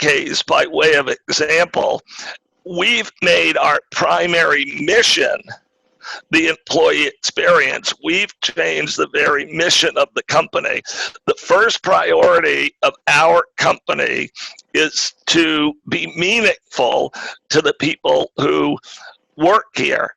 case, by way of example, we've made our primary mission the employee experience. We've changed the very mission of the company. The first priority of our company is to be meaningful to the people who work here.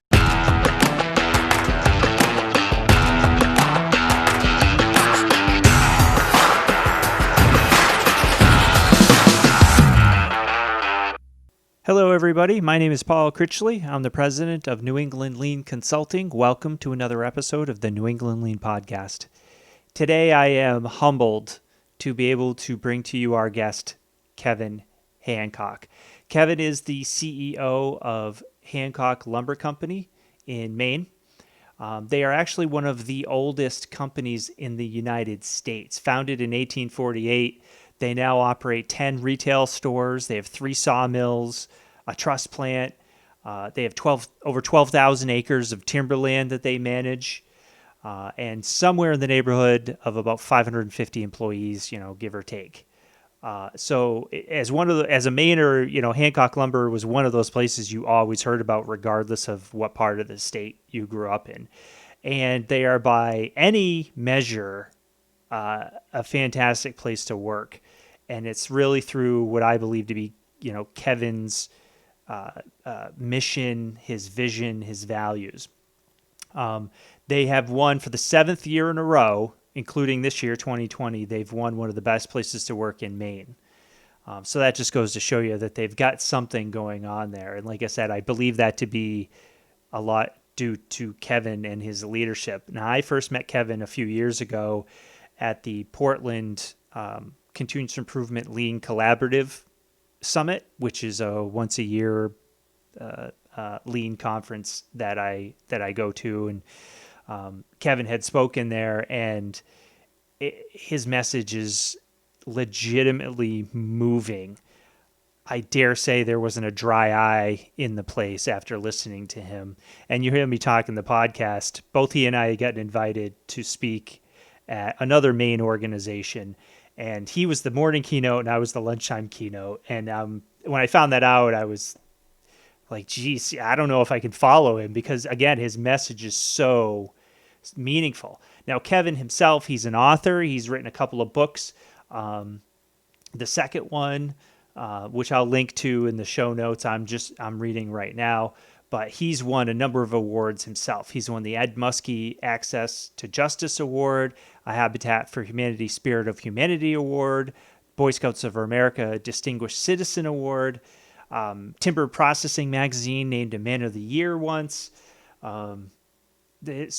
Hello, everybody. My name is Paul Critchley. I'm the president of New England Lean Consulting. Welcome to another episode of the New England Lean Podcast. Today, I am humbled to be able to bring to you our guest, Kevin Hancock. Kevin is the CEO of Hancock Lumber Company in Maine. They are actually one of the oldest companies in the United States. Founded in 1848, they now operate 10 retail stores. They have 3 sawmills, a truss plant. They have over 12,000 acres of timberland that they manage, and somewhere in the neighborhood of about 550 employees, give or take. So as a Mainer, Hancock Lumber was one of those places you always heard about, regardless of what part of the state you grew up in. And they are, by any measure, a fantastic place to work. And it's really through what I believe to be, Kevin's mission, his vision, his values. They have won for the 7th year in a row, including this year, 2020. They've won one of the best places to work in Maine. So that just goes to show you that they've got something going on there. And like I said, I believe that to be a lot due to Kevin and his leadership. Now, I first met Kevin a few years ago at the Portland Continuous Improvement Lean Collaborative Summit, which is a once a year lean conference that I go to. And Kevin had spoken there, and his message is legitimately moving. I dare say there wasn't a dry eye in the place after listening to him. And you hear me talk in the podcast. Both he and I got invited to speak at another Maine organization, and he was the morning keynote and I was the lunchtime keynote. And when I found that out, I was like, geez, I don't know if I can follow him, because again, his message is so meaningful. Now, Kevin himself, he's an author. He's written a couple of books. The second one, which I'll link to in the show notes, I'm reading right now. But he's won a number of awards himself. He's won the Ed Muskie Access to Justice Award, a Habitat for Humanity Spirit of Humanity Award, Boy Scouts of America Distinguished Citizen Award, Timber Processing Magazine named him Man of the Year once. So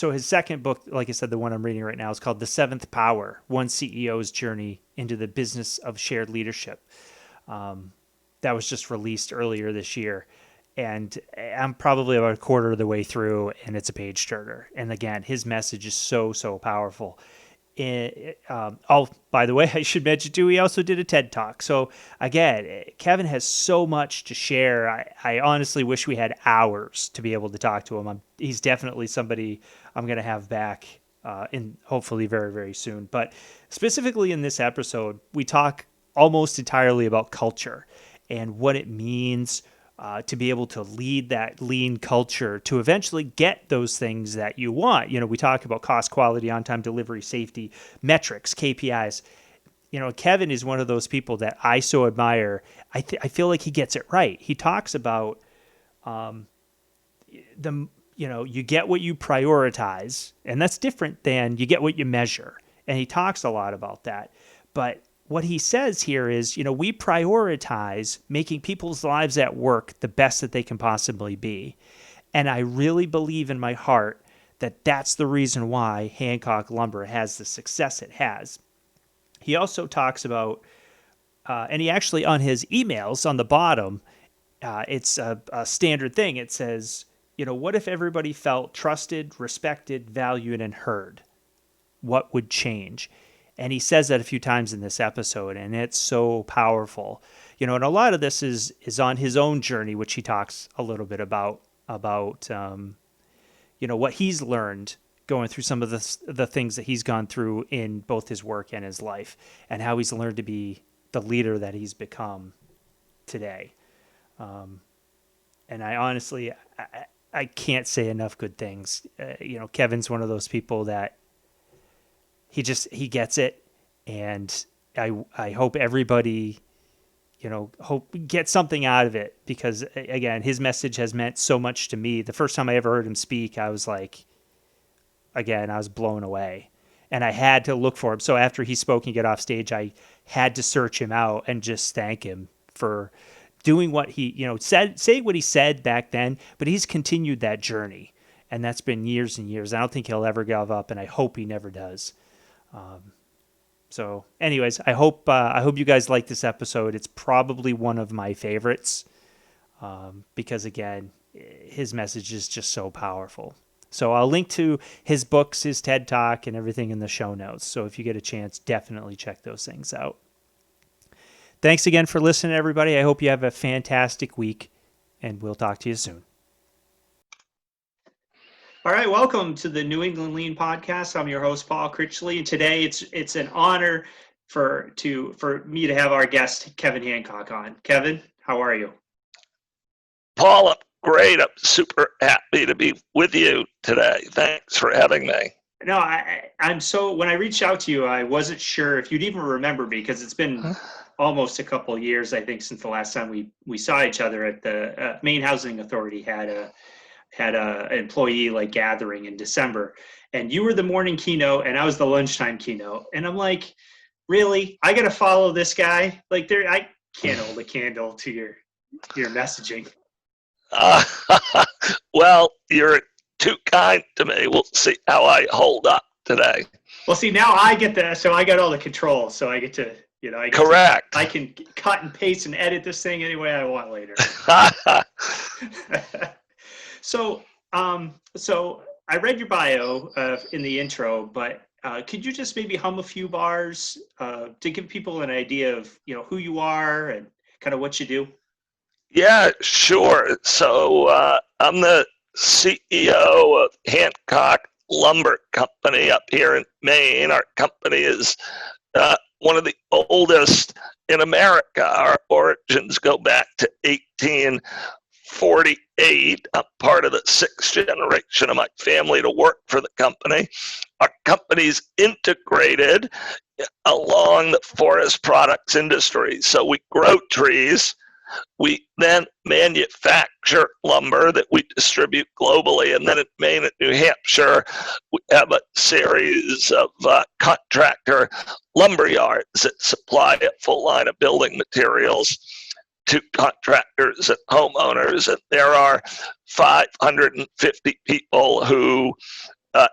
his second book, like I said, the one I'm reading right now, is called The Seventh Power, One CEO's Journey into the Business of Shared Leadership. That was just released earlier this year. And I'm probably about a quarter of the way through, and it's a page turner. And again, his message is so powerful. By the way, I should mention too, he also did a TED Talk. So again, Kevin has so much to share. I honestly wish we had hours to be able to talk to him. He's definitely somebody I'm going to have back in hopefully very, very soon. But specifically in this episode, we talk almost entirely about culture and what it means to be able to lead that lean culture to eventually get those things that you want. We talk about cost, quality, on-time delivery, safety, metrics, KPIs. Kevin is one of those people that I so admire. I feel like he gets it right. He talks about you get what you prioritize, and that's different than you get what you measure. And he talks a lot about that. But what he says here is, we prioritize making people's lives at work the best that they can possibly be. And I really believe in my heart that that's the reason why Hancock Lumber has the success it has. He also talks about, and he actually, on his emails on the bottom, it's a standard thing. It says, what if everybody felt trusted, respected, valued, and heard? What would change? And he says that a few times in this episode, and it's so powerful. And a lot of this is on his own journey, which he talks a little bit about what he's learned going through some of the things that he's gone through in both his work and his life, and how he's learned to be the leader that he's become. today. And I honestly, I can't say enough good things. Kevin's one of those people that he gets it. And I hope everybody, get something out of it, because again, his message has meant so much to me. The first time I ever heard him speak, I was like, again, I was blown away, and I had to look for him. So after he spoke and get off stage, I had to search him out and just thank him for doing what he, said, say what he said back then, but he's continued that journey, and that's been years and years. I don't think he'll ever give up, and I hope he never does. So anyways, I hope you guys like this episode. It's probably one of my favorites, because again, his message is just so powerful. So I'll link to his books, his TED Talk, and everything in the show notes. So if you get a chance, definitely check those things out. Thanks again for listening, everybody. I hope you have a fantastic week, and we'll talk to you soon. All right, welcome to the New England Lean Podcast. I'm your host, Paul Critchley, and today it's an honor for me to have our guest, Kevin Hancock, on. Kevin, how are you? Paul, I'm great. I'm super happy to be with you today. Thanks for having me. No, I'm so, when I reached out to you, I wasn't sure if you'd even remember me, because it's been almost a couple of years, I think, since the last time we saw each other at the Maine Housing Authority had a employee gathering in December, and you were the morning keynote and I was the lunchtime keynote, and I'm like, really? I got to follow this guy? I can't hold a candle to your messaging. Well, you're too kind to me. We'll see how I hold up today. Well, see, now I get so I got all the control, so I get to, Correct. I can cut and paste and edit this thing any way I want later. So I read your bio in the intro, but could you just maybe hum a few bars to give people an idea of, who you are and kind of what you do? Yeah, sure. So I'm the CEO of Hancock Lumber Company up here in Maine. Our company is one of the oldest in America. Our origins go back to 1848. I'm part of the sixth generation of my family to work for the company. Our company's integrated along the forest products industry. So we grow trees. We then manufacture lumber that we distribute globally. And then in Maine and New Hampshire, we have a series of contractor lumber yards that supply a full line of building materials to contractors and homeowners. And there are 550 people who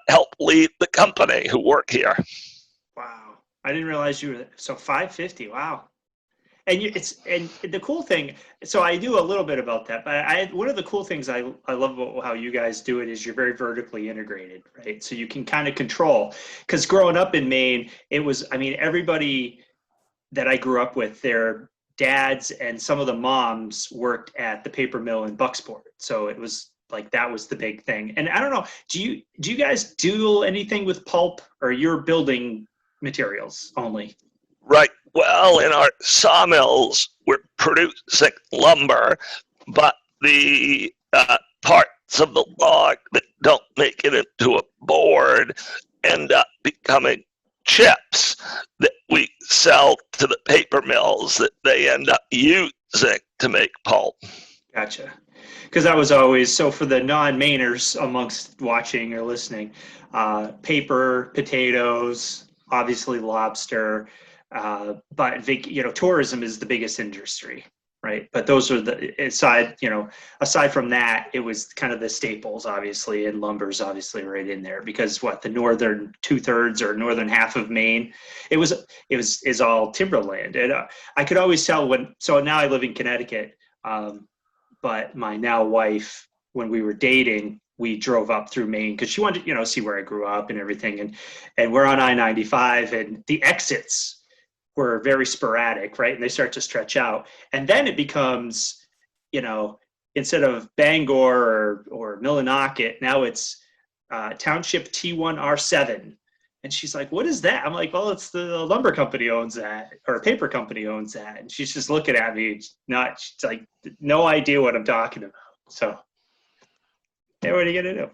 help lead the company who work here. Wow. I didn't realize you were, so 550. Wow. And the cool thing, so I do a little bit about that, but one of the cool things I love about how you guys do it is you're very vertically integrated, right? So you can kind of control, because growing up in Maine, everybody that I grew up with, their dads and some of the moms worked at the paper mill in Bucksport. So it was that was the big thing. And I don't know, do you guys do anything with pulp, or you're building materials only? Right. Well, in our sawmills, we're producing lumber, but the parts of the log that don't make it into a board end up becoming chips that we sell to the paper mills that they end up using to make pulp. Gotcha. Because that was always, so for the non-Mainers amongst watching or listening, paper, potatoes, obviously lobster, but tourism is the biggest industry, right? But those are aside from that, it was kind of the staples, obviously, and lumber's obviously right in there, because the northern 2/3 or northern half of Maine, is all timberland. And I could always tell so now I live in Connecticut, but my now wife, when we were dating, we drove up through Maine because she wanted to, see where I grew up and everything. And we're on I-95, and the exits were very sporadic, right? And they start to stretch out. And then it becomes, instead of Bangor or Millinocket, now it's Township T1R7. And she's like, what is that? I'm like, well, it's the lumber company owns that, or a paper company owns that. And she's just looking at me, she's like, no idea what I'm talking about. So, yeah, what are you going to do?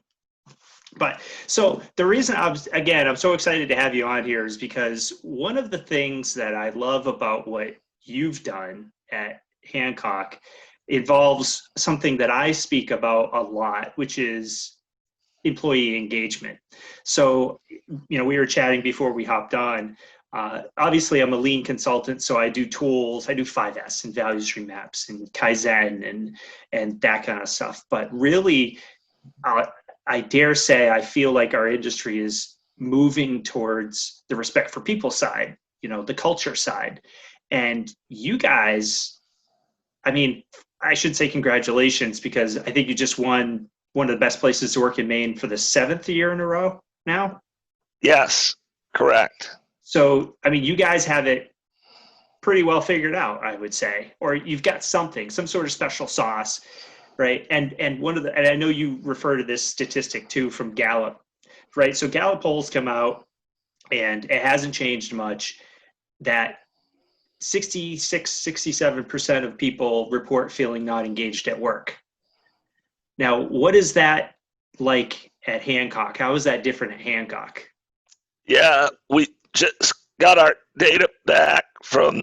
But so the reason I'm so excited to have you on here is because one of the things that I love about what you've done at Hancock involves something that I speak about a lot, which is employee engagement. So, we were chatting before we hopped on. Obviously, I'm a lean consultant, so I do tools. I do 5S and value stream maps and Kaizen and that kind of stuff. But really, I dare say I feel like our industry is moving towards the respect for people side, the culture side. And you guys, I should say congratulations, because I think you just won one of the best places to work in Maine for the 7th year in a row now. Yes, correct. So, you guys have it pretty well figured out, I would say, or you've got some sort of special sauce, right? And I know you refer to this statistic too from Gallup, right? So Gallup polls come out, and it hasn't changed much, that 67% of people report feeling not engaged at work. Now, what is that like at Hancock? How is that different at Hancock? Yeah, we just got our data back from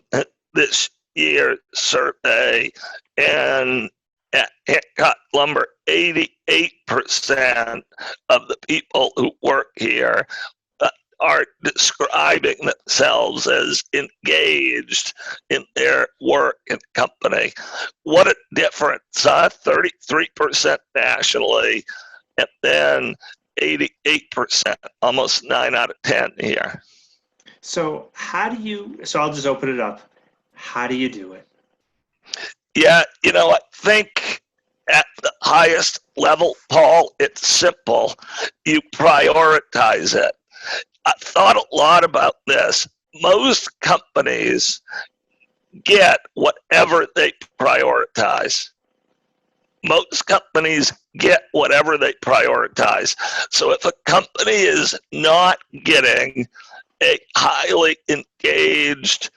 this year's survey, and at Hancock Lumber, 88% of the people who work here are describing themselves as engaged in their work and company. What a difference, 33% nationally, and then 88%, almost 9 out of 10 here. So I'll just open it up. How do you do it? Yeah, I think at the highest level, Paul, it's simple. You prioritize it. I've thought a lot about this. Most companies get whatever they prioritize. Most companies get whatever they prioritize. So if a company is not getting a highly engaged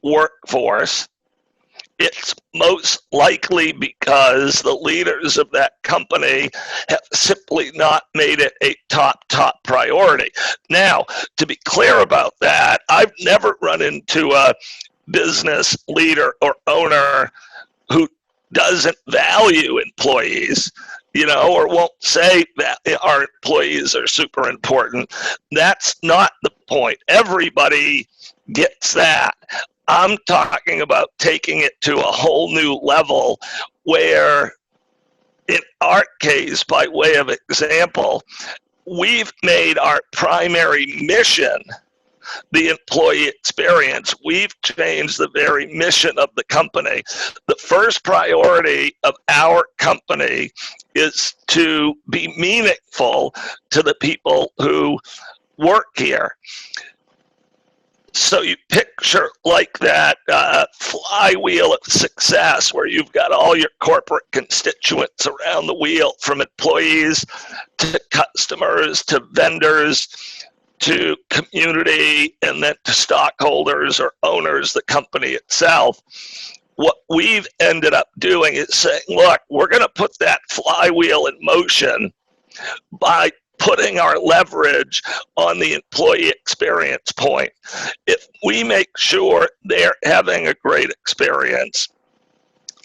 workforce, it's most likely because the leaders of that company have simply not made it a top priority. Now, to be clear about that, I've never run into a business leader or owner who doesn't value employees, or won't say that our employees are super important. That's not the point. Everybody gets that. I'm talking about taking it to a whole new level where, in our case, by way of example, we've made our primary mission the employee experience. We've changed the very mission of the company. The first priority of our company is to be meaningful to the people who work here. So you picture like that flywheel of success where you've got all your corporate constituents around the wheel, from employees to customers to vendors to community, and then to stockholders or owners, the company itself. What we've ended up doing is saying, look, we're going to put that flywheel in motion by putting our leverage on the employee experience point. If we make sure they're having a great experience,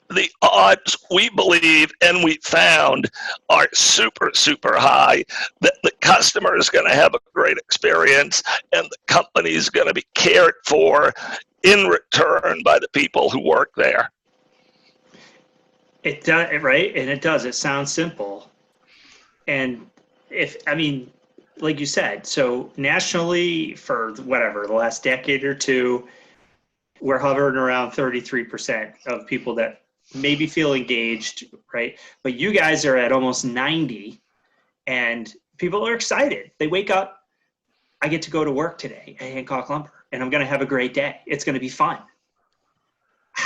the odds, we believe, and we found, are super high that the customer is going to have a great experience and the company is going to be cared for in return by the people who work there. It does, right? And it does. It sounds simple. And like you said, so nationally for whatever, the last decade or two, we're hovering around 33% of people that maybe feel engaged, right? But you guys are at almost 90, and people are excited. They wake up, I get to go to work today at Hancock Lumber, and I'm going to have a great day. It's going to be fun.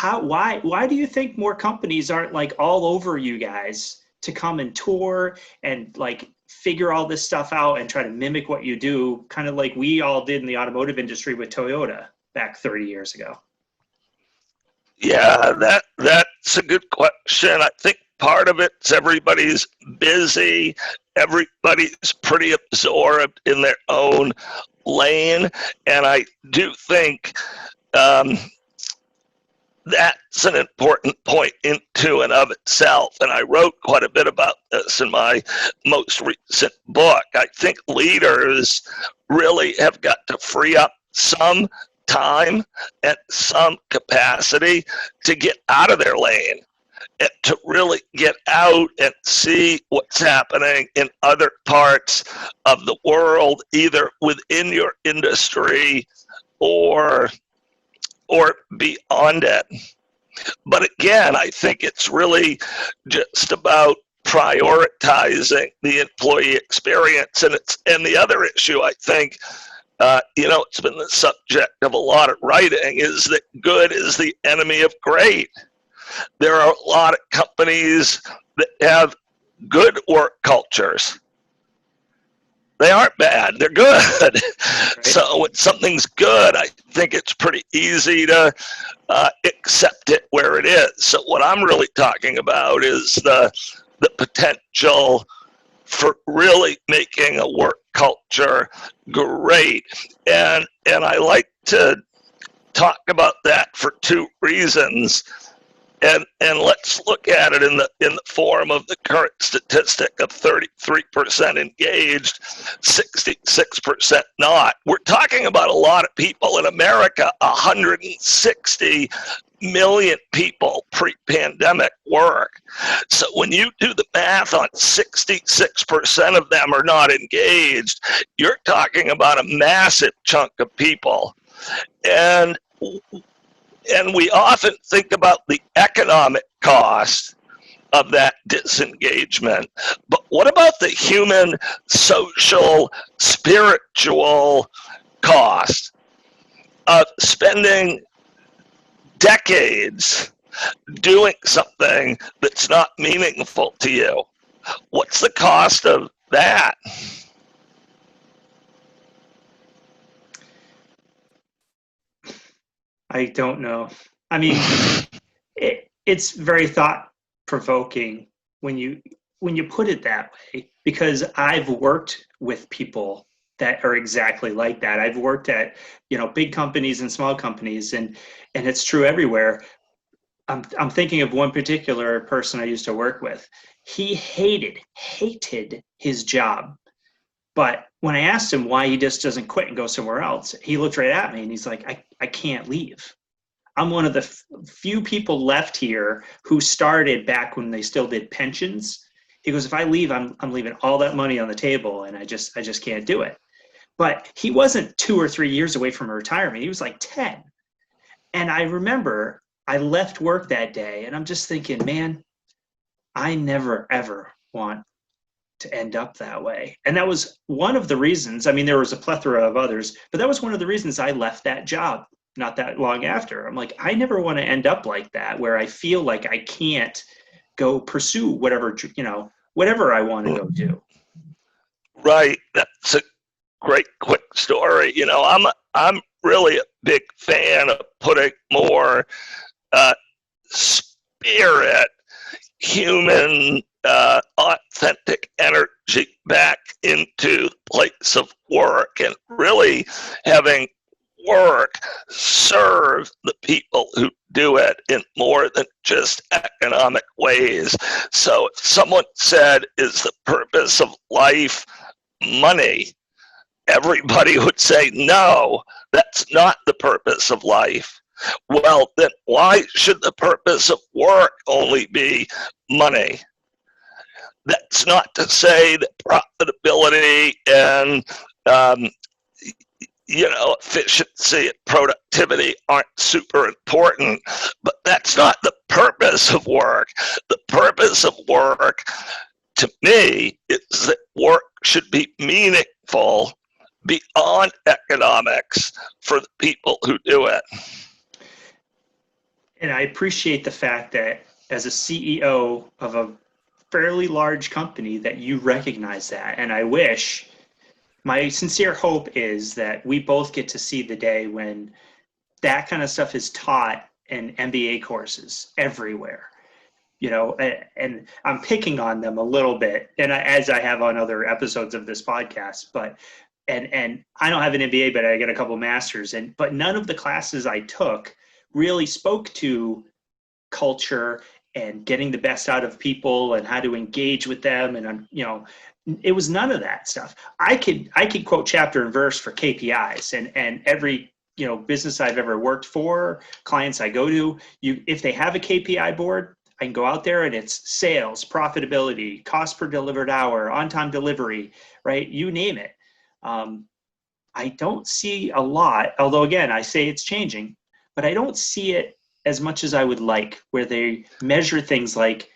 Why do you think more companies aren't like all over you guys to come and tour and like figure all this stuff out and try to mimic what you do, kind of like we all did in the automotive industry with Toyota back 30 years ago? Yeah, that's a good question. I think part of it's everybody's busy, everybody's pretty absorbed in their own lane, and I do think that's an important point into and of itself. And I wrote quite a bit about this in my most recent book. I think leaders really have got to free up some time and some capacity to get out of their lane and to really get out and see what's happening in other parts of the world, either within your industry or beyond it. But again, I think it's really just about prioritizing the employee experience. And the other issue, I think, it's been the subject of a lot of writing, is that good is the enemy of great. There are a lot of companies that have good work cultures. They aren't bad, they're good. Right. So when something's good, I think it's pretty easy to accept it where it is. So what I'm really talking about is the potential for really making a work culture great. And I like to talk about that for two reasons. And let's look at it in the form of the current statistic of 33% engaged, 66% not. We're talking about a lot of people in America. 160 million people pre-pandemic work. So when you do the math on 66% of them are not engaged, you're talking about a massive chunk of people. And we often think about the economic cost of that disengagement. But what about the human, social, spiritual cost of spending decades doing something that's not meaningful to you? What's the cost of that? I don't know. I mean, it's very thought-provoking when you put it that way, because I've worked with people that are exactly like that. I've worked at, big companies and small companies, and it's true everywhere. I'm thinking of one particular person I used to work with. He hated his job. But when I asked him why he just doesn't quit and go somewhere else, he looked right at me and he's like, I can't leave. I'm one of the few people left here who started back when they still did pensions. He goes, if I leave, I'm leaving all that money on the table, and I just can't do it. But he wasn't 2 or 3 years away from retirement. He was like 10. And I remember I left work that day and I'm just thinking, man, I never, ever want to end up that way. And that was one of the reasons. I mean, there was a plethora of others, but that was one of the reasons I left that job not that long after. I'm like, I never want to end up like that, where I feel like I can't go pursue whatever I want to go do. Right. That's a great quick story. I'm really a big fan of putting more spirit, human, authentic energy back into the place of work, and really having work serve the people who do it in more than just economic ways. So if someone said, is the purpose of life money? Everybody would say, no, that's not the purpose of life. Well, then why should the purpose of work only be money? That's not to say that profitability and efficiency and productivity aren't super important, but that's not the purpose of work. The purpose of work, to me, is that work should be meaningful beyond economics for the people who do it. And I appreciate the fact that as a CEO of a fairly large company that you recognize that. And I wish, my sincere hope is that we both get to see the day when that kind of stuff is taught in MBA courses everywhere. And I'm picking on them a little bit, and as I have on other episodes of this podcast, but and I don't have an MBA, but I got a couple masters, but none of the classes I took really spoke to culture and getting the best out of people and how to engage with them, and it was none of that stuff. I could quote chapter and verse for KPIs, and every business I've ever worked for, clients I go to, if they have a KPI board, I can go out there and it's sales, profitability, cost per delivered hour, on-time delivery, right? You name it. I don't see a lot, although again, I say it's changing, but I don't see it as much as I would like, where they measure things like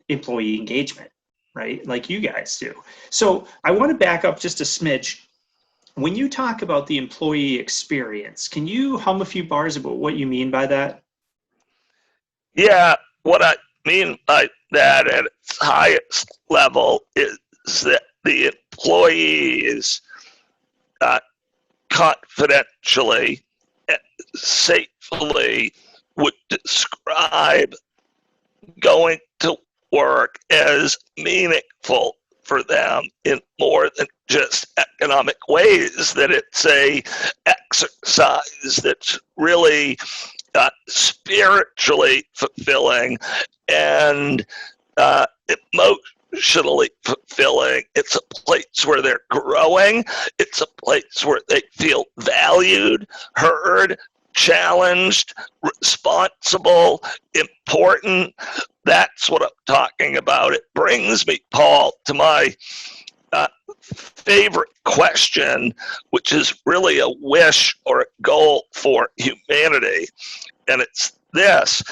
employee engagement, right? Like you guys do. So I want to back up just a smidge. When you talk about the employee experience, can you hum a few bars about what you mean by that? Yeah, what I mean by that at its highest level is that the employees confidentially and safely would describe going to work as meaningful for them in more than just economic ways, that it's a exercise that's really spiritually fulfilling and emotionally fulfilling. It's a place where they're growing. It's a place where they feel valued, heard, challenged, responsible, important. That's what I'm talking about. It brings me, Paul, to my favorite question, which is really a wish or a goal for humanity. And it's this: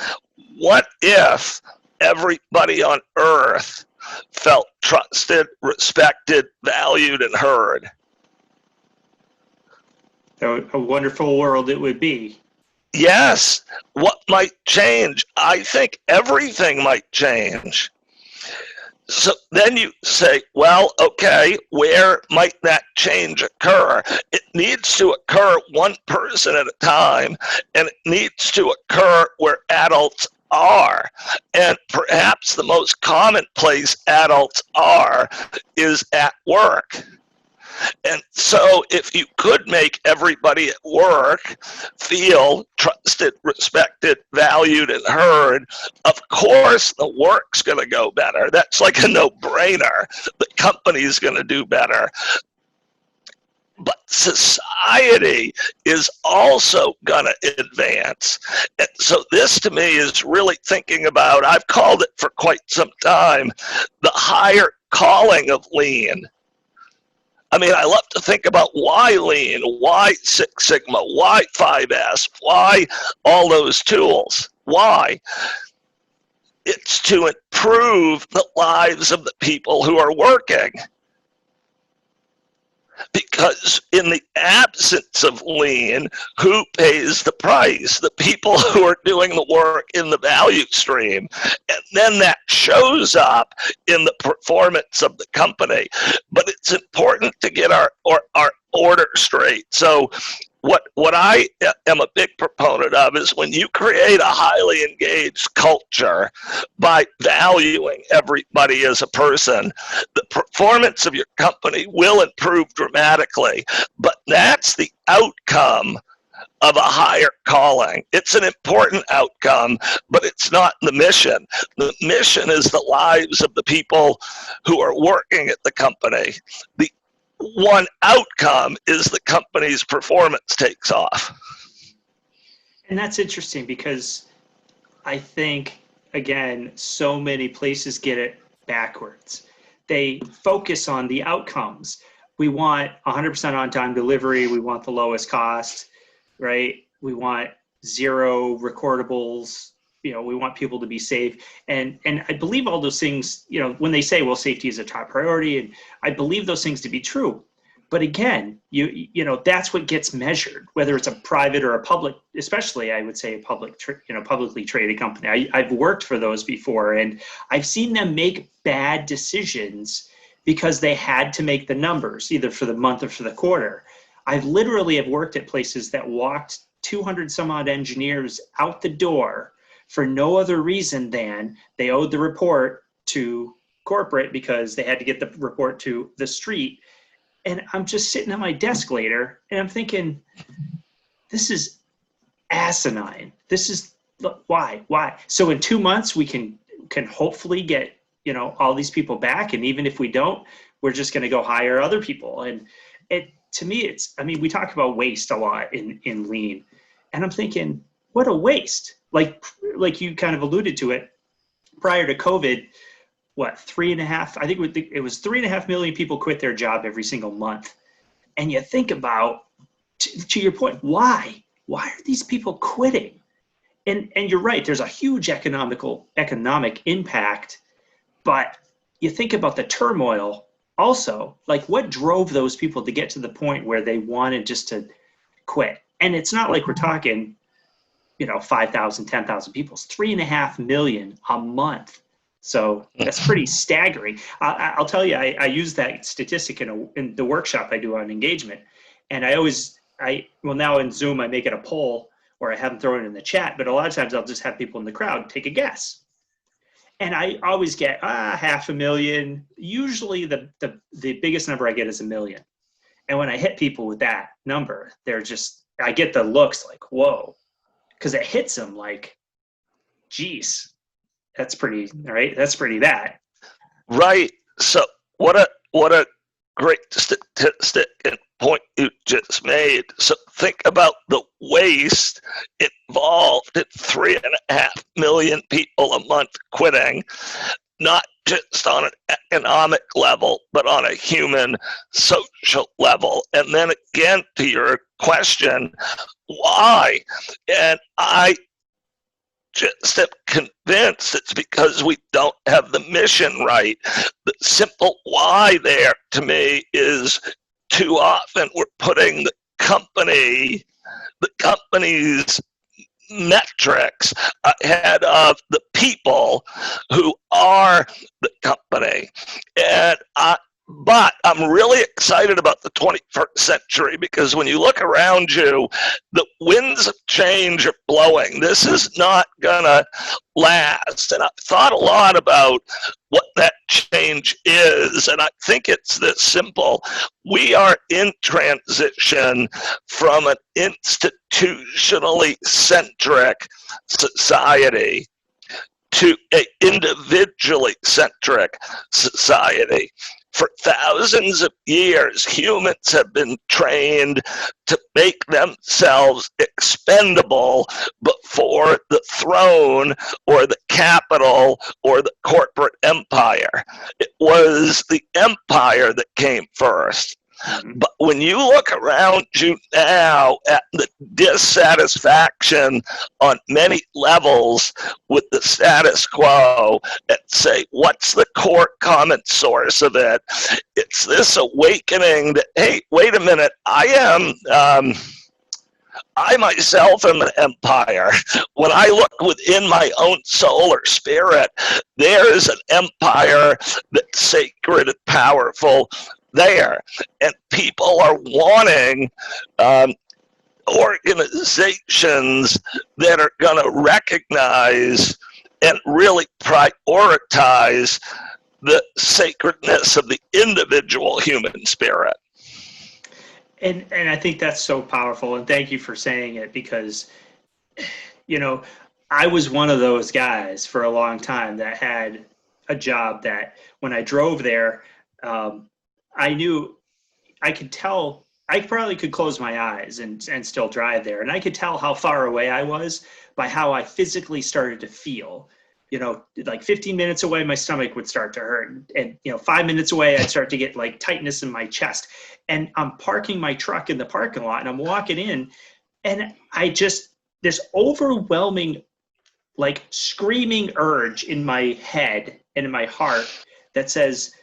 what if everybody on earth felt trusted, respected, valued, and heard? A wonderful world it would be. Yes. What might change? I think everything might change. So then you say, well, okay, where might that change occur? It needs to occur one person at a time, and it needs to occur where adults are. And perhaps the most common place adults are is at work. And so if you could make everybody at work feel trusted, respected, valued, and heard, of course the work's going to go better. That's like a no-brainer. The company's going to do better. But society is also going to advance. And so this to me is really thinking about, I've called it for quite some time, the higher calling of lean. I mean, I love to think about why lean, why Six Sigma, why 5S, why all those tools. Why? It's to improve the lives of the people who are working. Because in the absence of lean, who pays the price? The people who are doing the work in the value stream. And then that shows up in the performance of the company. But it's important to get our order straight. So what I am a big proponent of is when you create a highly engaged culture by valuing everybody as a person, the performance of your company will improve dramatically. But that's the outcome of a higher calling. It's an important outcome, but it's not the mission. The mission is the lives of the people who are working at the company. The one outcome is the company's performance takes off. And that's interesting because I think, again, so many places get it backwards. They focus on the outcomes. We want 100% on-time delivery. We want the lowest cost, right? We want zero recordables. We want people to be safe. And I believe all those things, when they say, well, safety is a top priority, and I believe those things to be true. But again, you know, that's what gets measured, whether it's a private or a public, especially I would say a publicly traded company. I've worked for those before, and I've seen them make bad decisions because they had to make the numbers either for the month or for the quarter. I've literally have worked at places that walked 200 some odd engineers out the door for no other reason than they owed the report to corporate because they had to get the report to the street. And I'm just sitting at my desk later and I'm thinking, this is asinine. This is why? So in 2 months we can hopefully get, you know, all these people back. And even if we don't, we're just going to go hire other people. And to me, I mean, we talk about waste a lot in lean, and I'm thinking, what a waste. Like you kind of alluded to it, prior to COVID, what, 3.5, I think it was 3.5 million people quit their job every single month. And you think about, to your point, why are these people quitting? And you're right, there's a huge economic impact, but you think about the turmoil also, like what drove those people to get to the point where they wanted just to quit? And it's not like we're talking, you know, 5,000, 10,000 people. It's 3.5 million a month. So that's pretty staggering. I'll tell you, I use that statistic in the workshop I do on engagement. And now in Zoom, I make it a poll or I have them throw it in the chat, but a lot of times I'll just have people in the crowd take a guess. And I always get 500,000. Usually the biggest number I get is 1 million. And when I hit people with that number, I get the looks like, whoa, because it hits them like, geez, that's pretty, right? That's pretty bad. Right. So what a great statistic and point you just made. So think about the waste involved in 3.5 million people a month quitting, not just on an economic level, but on a human, social level. And then again, to your question, why? And I just am convinced it's because we don't have the mission right. The simple why there to me is too often we're putting the company's metrics ahead of the people who are the company. But I'm really excited about the 21st century because when you look around you, the winds of change are blowing. This is not gonna last. And I've thought a lot about what that change is, and I think it's this simple. We are in transition from an institutionally centric society to an individually centric society. For thousands of years, humans have been trained to make themselves expendable before the throne or the capital or the corporate empire. It was the empire that came first. But when you look around you now at the dissatisfaction on many levels with the status quo and say, what's the core common source of it? It's this awakening that, hey, wait a minute, I myself am an empire. When I look within my own soul or spirit, there is an empire that's sacred and powerful there, and people are wanting organizations that are going to recognize and really prioritize the sacredness of the individual human spirit. And I think that's so powerful, and thank you for saying it, because, you know, I was one of those guys for a long time that had a job that when I drove there, I knew I could tell, I probably could close my eyes and still drive there. And I could tell how far away I was by how I physically started to feel. You know, like 15 minutes away, my stomach would start to hurt. And, you know, 5 minutes away, I'd start to get like tightness in my chest. And I'm parking my truck in the parking lot and I'm walking in, and this overwhelming, like screaming urge in my head and in my heart that says,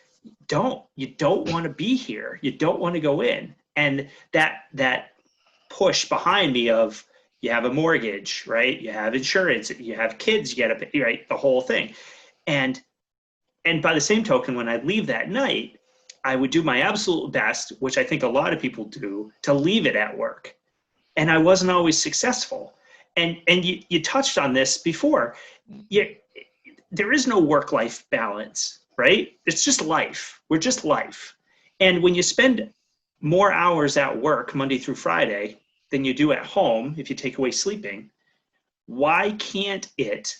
don't. You don't want to be here. You don't want to go in. And that push behind me of, you have a mortgage, right? You have insurance, you have kids, you got to pay, right? The whole thing. And by the same token, when I'd leave that night, I would do my absolute best, which I think a lot of people do, to leave it at work. And I wasn't always successful. And you touched on this before. There is no work-life balance, right? It's just life. We're just life. And when you spend more hours at work Monday through Friday than you do at home, if you take away sleeping, why can't it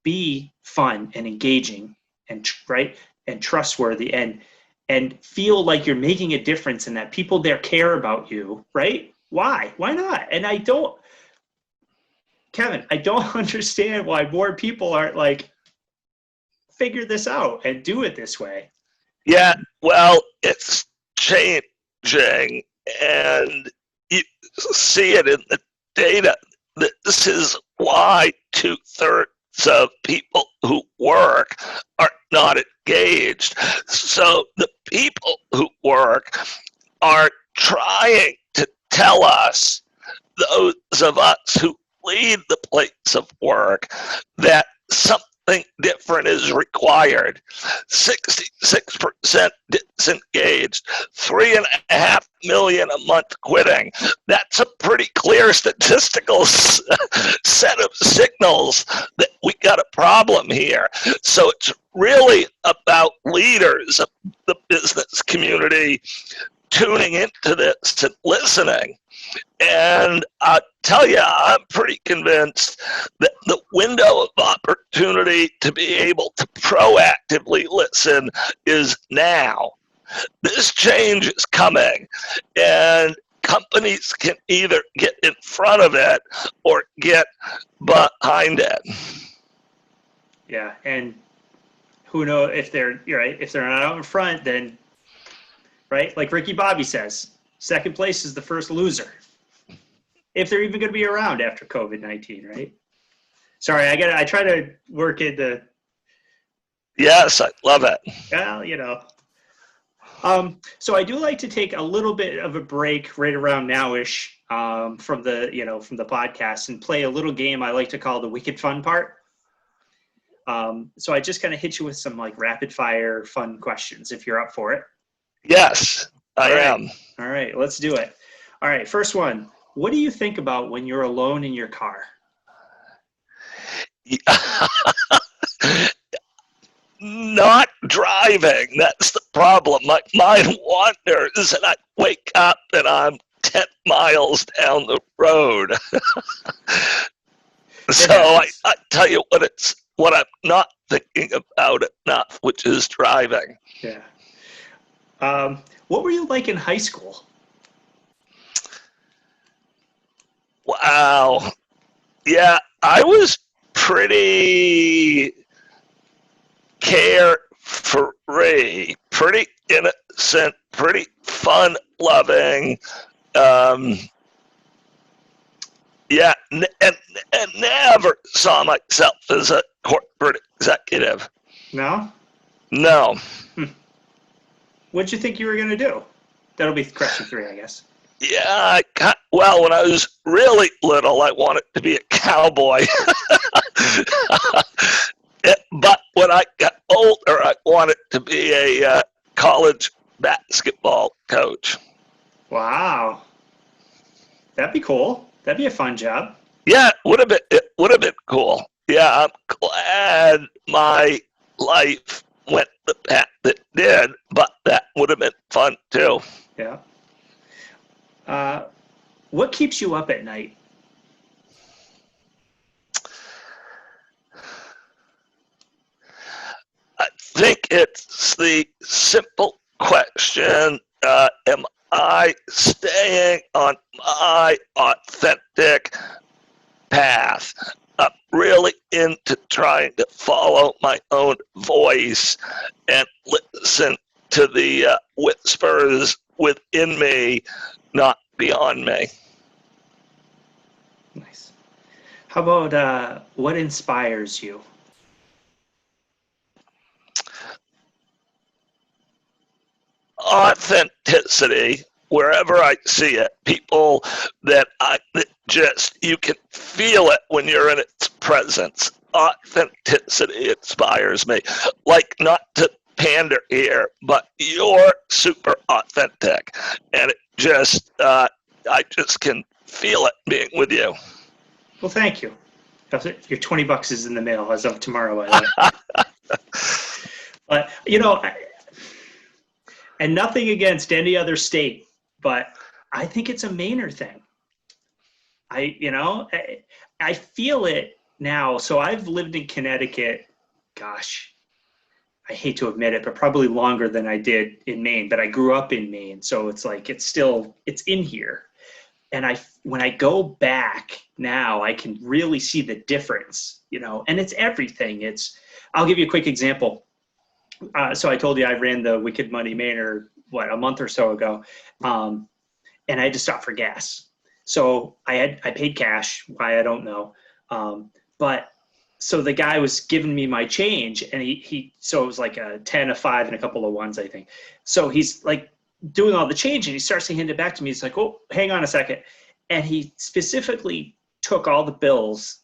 be fun and engaging and right and trustworthy and feel like you're making a difference and that people there care about you, right? Why not? And Kevin, I don't understand why more people aren't like, figure this out and do it this way. Yeah, well, it's changing, and you see it in the data. This is why 2/3 of people who work are not engaged. So the people who work are trying to tell us, those of us who lead the place of work, that something different is required. 66% disengaged, 3.5 million a month quitting. That's a pretty clear statistical set of signals that we got a problem here. So it's really about leaders of the business community tuning into this and listening. And I tell you, I'm pretty convinced that the window of opportunity to be able to proactively listen is now. This change is coming, and companies can either get in front of it or get behind it. Yeah, and who knows if they're right? If they're not out in front, then right, like Ricky Bobby says, second place is the first loser. If they're even going to be around after COVID-19, right? Sorry, I try to work into. Yes, I love it. Well, so I do like to take a little bit of a break right around now-ish from the podcast and play a little game I like to call the wicked fun part. So I just kind of hit you with some like rapid fire fun questions if you're up for it. Yes, I am. All right, let's do it. All right, first one. What do you think about when you're alone in your car? Not driving. That's the problem. My mind wanders and I wake up and I'm 10 miles down the road. So I tell you what I'm not thinking about enough, which is driving. Yeah. What were you like in high school? Wow. Yeah, I was pretty carefree, pretty innocent, pretty fun-loving. Yeah, and never saw myself as a corporate executive. No? No. What'd you think you were going to do? That'll be question 3, I guess. Yeah, well, when I was really little, I wanted to be a cowboy. But when I got older, I wanted to be a college basketball coach. Wow. That'd be cool. That'd be a fun job. Yeah, it would have been cool. Yeah, I'm glad my life went the path it did, but that would have been fun too. Yeah. What keeps you up at night? I think it's the simple question, am I staying on my authentic path? I'm really into trying to follow my own voice and listen to the whispers within me, not beyond me. Nice. How about what inspires you? authenticity wherever I see it. People that you can feel it when you're in its presence. Authenticity inspires me. Like, not to pander here, but you're super authentic, and it just I just can feel it being with you. Well, thank you. Your $20 is in the mail as of tomorrow, by the way. But and nothing against any other state, but I think it's a Mainer thing. I feel it now. So I've lived in Connecticut, gosh, I hate to admit it, but probably longer than I did in Maine, but I grew up in Maine. So it's like, it's in here. And when I go back now, I can really see the difference, and it's everything. I'll give you a quick example. So I told you I ran the Wicked Money Mainer, a month or so ago, and I had to stop for gas. So I paid cash. Why, I don't know. But so the guy was giving me my change, and so it was like a 10, a 5, and a couple of 1s, I think. So he's like doing all the change, and he starts to hand it back to me. He's like, "Oh, hang on a second." And he specifically took all the bills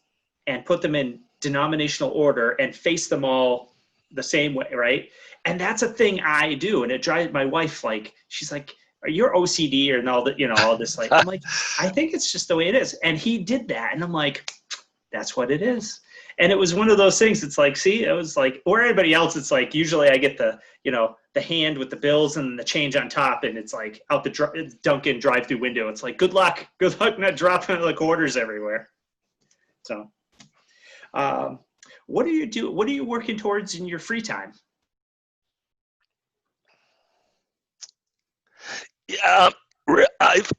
and put them in denominational order and faced them all the same way, right? And that's a thing I do, and it drives my wife, like, she's like, "Are you OCD or all that, all this?" Like, I'm like, I think it's just the way it is. And he did that, and I'm like, that's what it is. And it was one of those things. It's like, see, it was like, or everybody else, it's like, usually I get the hand with the bills and the change on top, and it's like out the Dunkin' drive-through window. It's like, good luck not dropping the quarters everywhere. So, what do you do? What are you working towards in your free time? Yeah, I've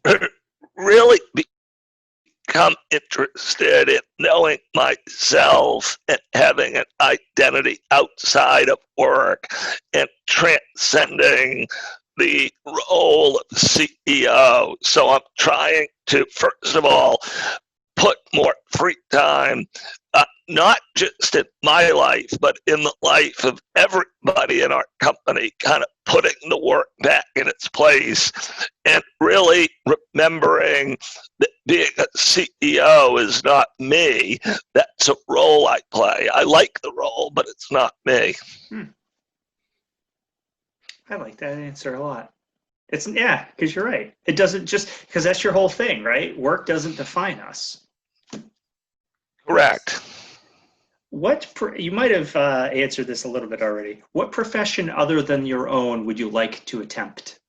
really become interested in knowing myself and having an identity outside of work and transcending the role of CEO. So I'm trying to, first of all, put more free time, not just in my life, but in the life of everybody in our company, kind of putting the work back in its place and really remembering that being a CEO is not me. That's a role I play. I like the role, but it's not me. I like that answer a lot. Because you're right. It doesn't because that's your whole thing, right? Work doesn't define us. Correct. You might have answered this a little bit already. What profession other than your own would you like to attempt?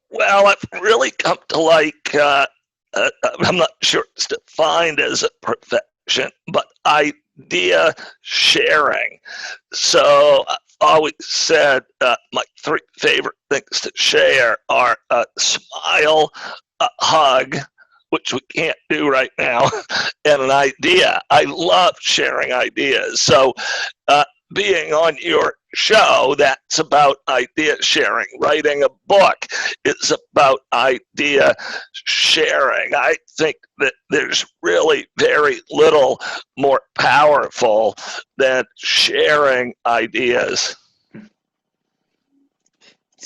Well, I've really come to like, I'm not sure it's defined as a profession, but idea sharing. So I've always said my 3 favorite things to share are a smile, a hug, which we can't do right now, and an idea. I love sharing ideas. So being on your show, that's about idea sharing. Writing a book is about idea sharing. I think that there's really very little more powerful than sharing ideas.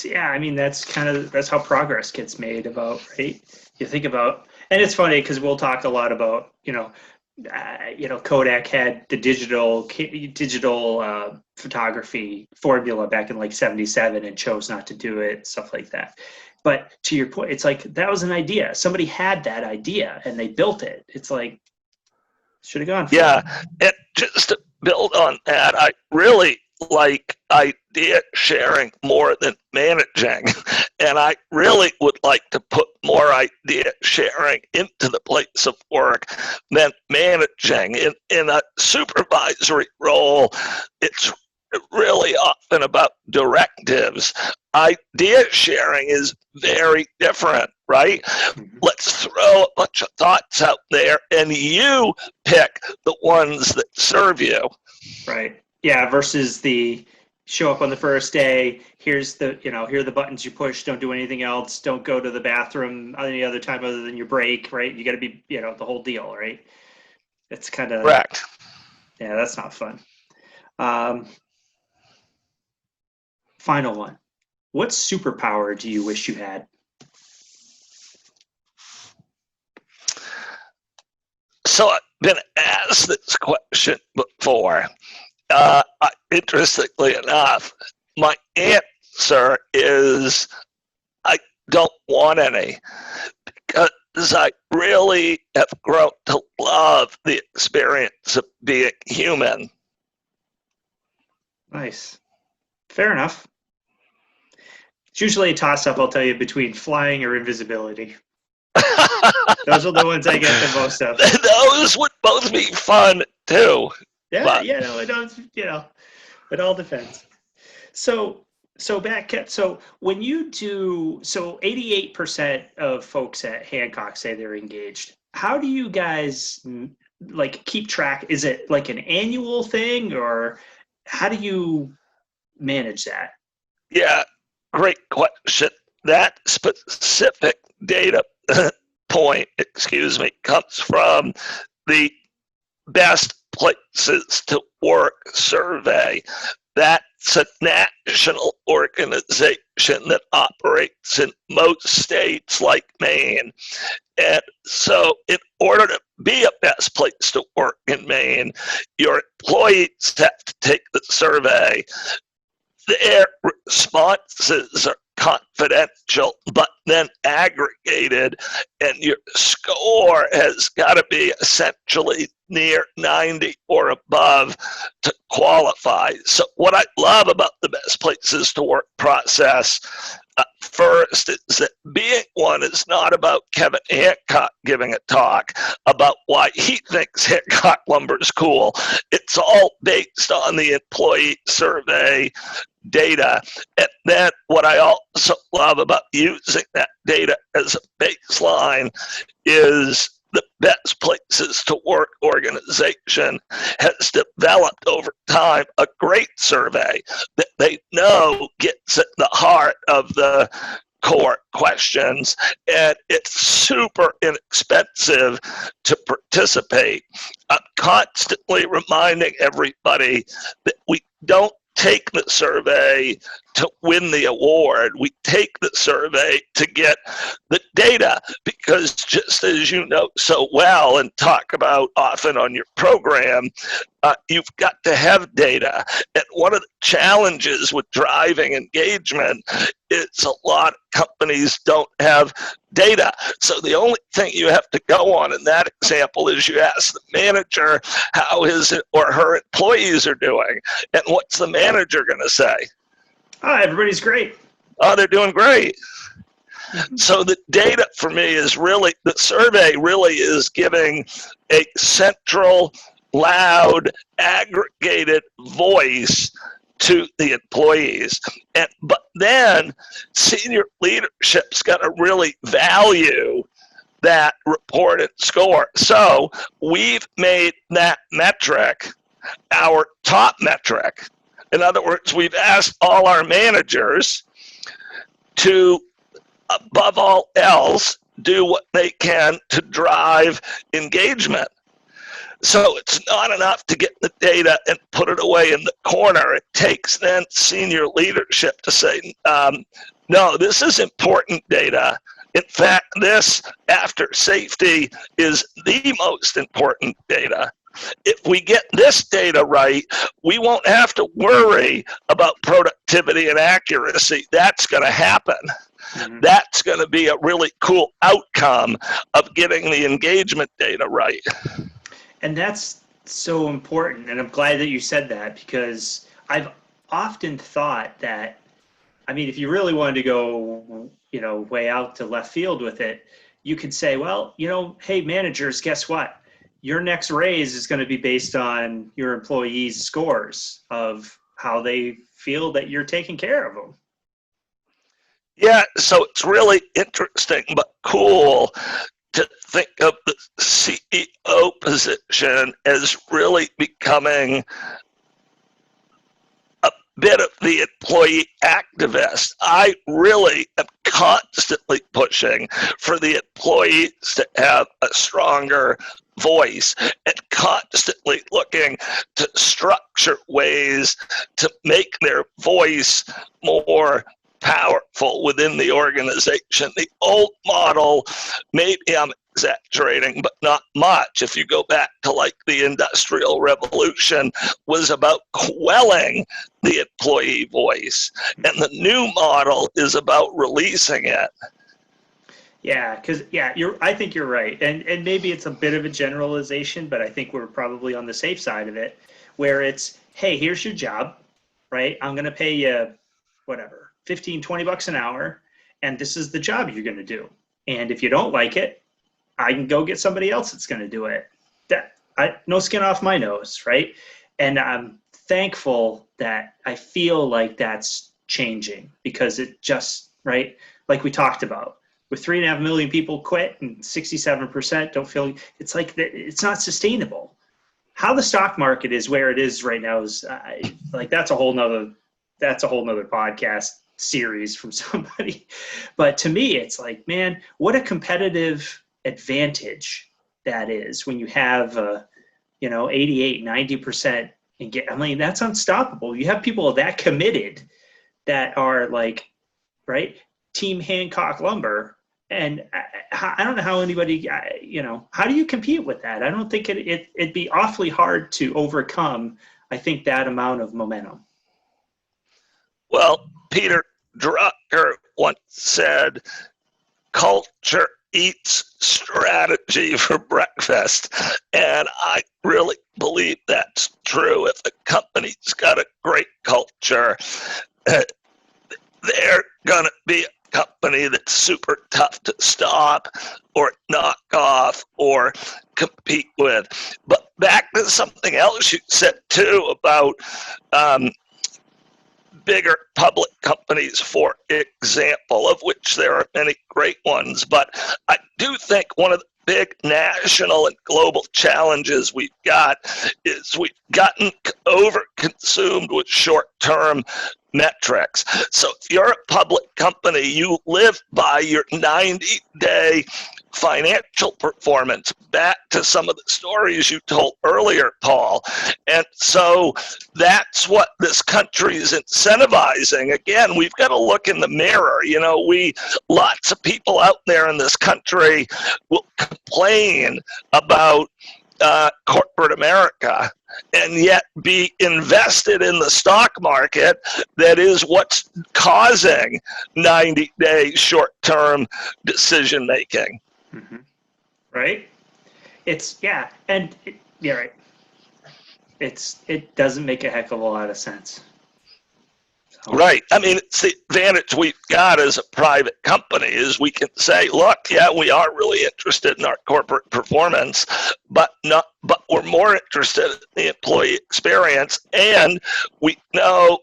Yeah, I mean, that's how progress gets made right? You think about, and it's funny because we'll talk a lot about, Kodak had the digital photography formula back in like 77 and chose not to do it, stuff like that. But to your point, it's like, that was an idea. Somebody had that idea and they built it. It's like, should have gone for it. And just to build on that, I really like idea sharing more than managing. And I really would like to put more idea sharing into the place of work than managing. In a supervisory role, it's really often about directives. Idea sharing is very different, right? Let's throw a bunch of thoughts out there and you pick the ones that serve you. Right. Yeah, versus the show up on the first day, here are the buttons you push, don't do anything else, don't go to the bathroom any other time other than your break, right? You got to be, the whole deal, right? It's kind of... Correct. Yeah, that's not fun. Final one. What superpower do you wish you had? So I've been asked this question before. Interestingly enough, my answer is I don't want any, because I really have grown to love the experience of being human. Nice. Fair enough. It's usually a toss-up, I'll tell you, between flying or invisibility. Those are the ones I get the most of. Those would both be fun too. Yeah, But it does, it all depends. So when you do, 88% of folks at Hancock say they're engaged. How do you guys like keep track? Is it like an annual thing, or how do you manage that? Yeah, great question. That specific data point, comes from the Best Places to Work survey. That's a national organization that operates in most states like Maine. And so in order to be a best place to work in Maine, your employees have to take the survey. Their responses are confidential, but then aggregated, and your score has got to be essentially near 90 or above to qualify. So what I love about the Best Places to Work process, first, is that being one is not about Kevin Hancock giving a talk about why he thinks Hancock lumber is cool. It's all based on the employee survey data. And then what I also love about using that data as a baseline is the Best Places to Work organization has developed over time a great survey that they know gets at the heart of the core questions, and it's super inexpensive to participate. I'm constantly reminding everybody that we don't take the survey to win the award. We take the survey to get the data, because just as you know so well and talk about often on your program, you've got to have data. And one of the challenges with driving engagement is a lot of companies don't have data. So the only thing you have to go on in that example is you ask the manager how his or her employees are doing. And what's the manager going to say? Oh, everybody's great. Oh, they're doing great. So the data for me is really, the survey really is giving a central, loud, aggregated voice to the employees. But then senior leadership's got to really value that reported score. So we've made that metric our top metric. In other words, we've asked all our managers to, above all else, do what they can to drive engagement. So it's not enough to get the data and put it away in the corner. It takes then senior leadership to say, no, this is important data. In fact, this, after safety, is the most important data. If we get this data right, we won't have to worry about productivity and accuracy. That's going to happen. Mm-hmm. That's going to be a really cool outcome of getting the engagement data right. And that's so important. And I'm glad that you said that, because I've often thought that, I mean, if you really wanted to go, way out to left field with it, you could say, well, hey, managers, guess what? Your next raise is going to be based on your employees' scores of how they feel that you're taking care of them. Yeah, so it's really interesting but cool to think of the CEO position as really becoming a bit of the employee activist. I really am constantly pushing for the employees to have a stronger voice and constantly looking to structure ways to make their voice more powerful within the organization. The old model, maybe I'm exaggerating, but not much. If you go back to like the Industrial Revolution, was about quelling the employee voice. And the new model is about releasing it. Yeah, because I think you're right, and maybe it's a bit of a generalization, but I think we're probably on the safe side of it, where it's, hey, here's your job, right? I'm going to pay you whatever, 15, 20 bucks an hour, and this is the job you're going to do. And if you don't like it, I can go get somebody else that's going to do it. No skin off my nose, right? And I'm thankful that I feel like that's changing, because it just, right, like we talked about, with 3.5 million people quit and 67% don't feel, it's like it's not sustainable. How the stock market is where it is right now is like that's a whole nother podcast series from somebody. But to me, it's like, man, what a competitive advantage that is when you have 88, 90% and get. I mean, that's unstoppable. You have people that committed that are like, right, Team Hancock Lumber. And I don't know how anybody, how do you compete with that? I don't think it'd be awfully hard to overcome, I think, that amount of momentum. Well, Peter Drucker once said, culture eats strategy for breakfast. And I really believe that's true. If a company's got a great culture, they're going to be a company that's super tough to stop or knock off or compete with. But back to something else you said too about bigger public companies, for example, of which there are many great ones. But I do think one of the big national and global challenges we've got is we've gotten over-consumed with short-term metrics. So if you're a public company, you live by your 90-day financial performance, back to some of the stories you told earlier, Paul. And so that's what this country is incentivizing. Again, we've got to look in the mirror. Lots of people out there in this country will complain about corporate America and yet be invested in the stock market that is what's causing 90-day short-term decision making. Mm-hmm. Right? Right. It doesn't make a heck of a lot of sense. Right. I mean, it's the advantage we've got as a private company is we can say, look, yeah, we are really interested in our corporate performance, but we're more interested in the employee experience. And we know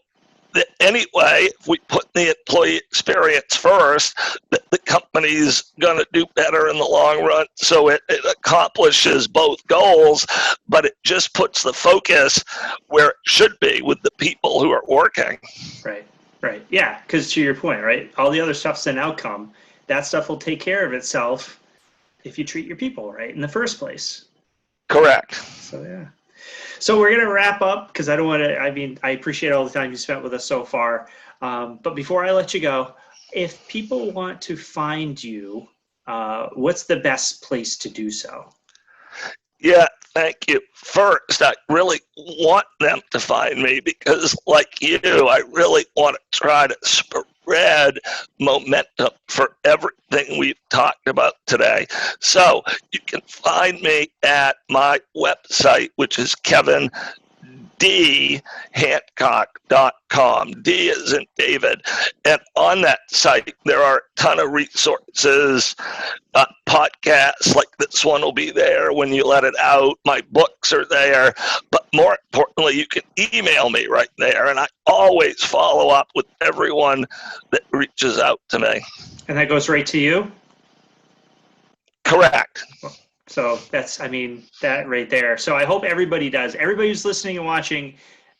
that anyway, if we put the employee experience first, that the company's going to do better in the long run. So it accomplishes both goals, but it just puts the focus where it should be with the people who are working. Right. Yeah, because to your point, right, all the other stuff's an outcome. That stuff will take care of itself if you treat your people right in the first place. Correct. So, yeah. So we're going to wrap up because I don't want to, I appreciate all the time you spent with us so far. But before I let you go, if people want to find you, what's the best place to do so? Yeah, thank you. First, I really want them to find me because, like you, I really want to try to spread momentum for everything we've talked about today. So you can find me at my website, which is KevinDHancock.com. D as in David. And on that site, there are a ton of resources, podcasts like this one will be there when you let it out. My books are there. But more importantly, you can email me right there. And I always follow up with everyone that reaches out to me. And that goes right to you? Correct. So that right there. So I hope everybody does. Everybody who's listening and watching,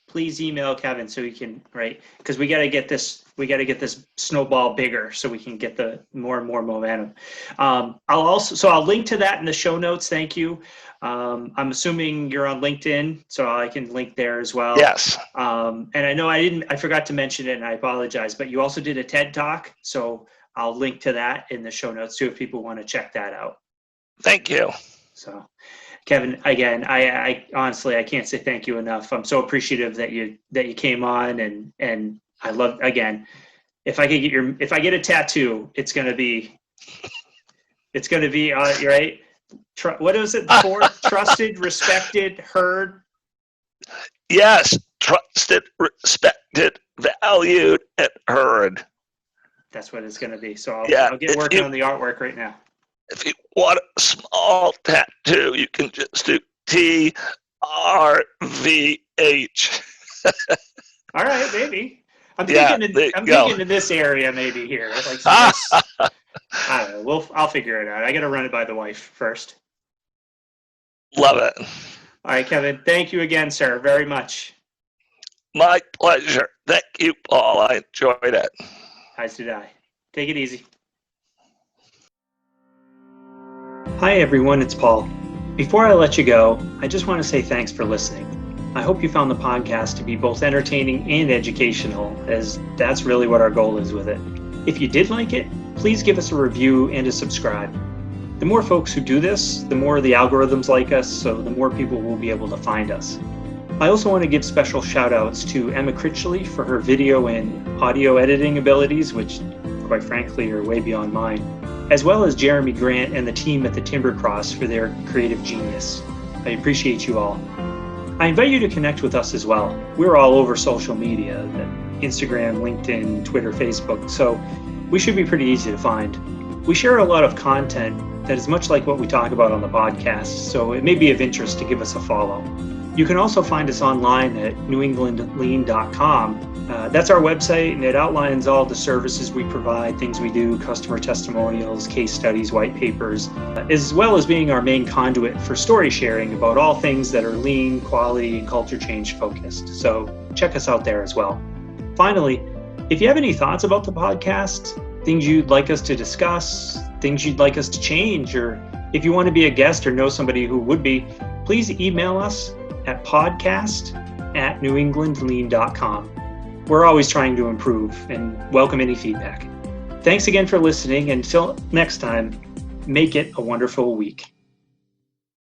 please email Kevin so he can, right? Because we got to get this snowball bigger so we can get the more and more momentum. I'll link to that in the show notes. Thank you. I'm assuming you're on LinkedIn, so I can link there as well. Yes. And I know I forgot to mention it, and I apologize, but you also did a TED Talk, so I'll link to that in the show notes too if people want to check that out. Thank you. So, Kevin, again, I honestly, I can't say thank you enough. I'm so appreciative that you came on, and I love, again, if I get a tattoo, it's gonna be right. What is it? Trusted, respected, heard. Yes, trusted, respected, valued, and heard. That's what it's gonna be. So I'll get working on the artwork right now. If you want a small tattoo, you can just do TRVH. All right, maybe. I'm thinking in this area maybe here. Like I don't know. I'll figure it out. I got to run it by the wife first. Love it. All right, Kevin. Thank you again, sir, very much. My pleasure. Thank you, Paul. I enjoyed it. As did I. Take it easy. Hi, everyone. It's Paul. Before I let you go, I just want to say thanks for listening. I hope you found the podcast to be both entertaining and educational, as that's really what our goal is with it. If you did like it, please give us a review and a subscribe. The more folks who do this, the more the algorithms like us, so the more people will be able to find us. I also want to give special shout outs to Emma Critchley for her video and audio editing abilities, which quite frankly are way beyond mine, as well as Jeremy Grant and the team at the Timber Cross for their creative genius. I appreciate you all. I invite you to connect with us as well. We're all over social media, Instagram, LinkedIn, Twitter, Facebook, so we should be pretty easy to find. We share a lot of content that is much like what we talk about on the podcast, so it may be of interest to give us a follow. You can also find us online at newenglandlean.com. That's our website, and it outlines all the services we provide, things we do, customer testimonials, case studies, white papers, as well as being our main conduit for story sharing about all things that are lean, quality, and culture change focused. So check us out there as well. Finally, if you have any thoughts about the podcast, things you'd like us to discuss, things you'd like us to change, or if you want to be a guest or know somebody who would be, please email us at podcast@newenglandlean.com. We're always trying to improve and welcome any feedback. Thanks again for listening. Until next time, make it a wonderful week.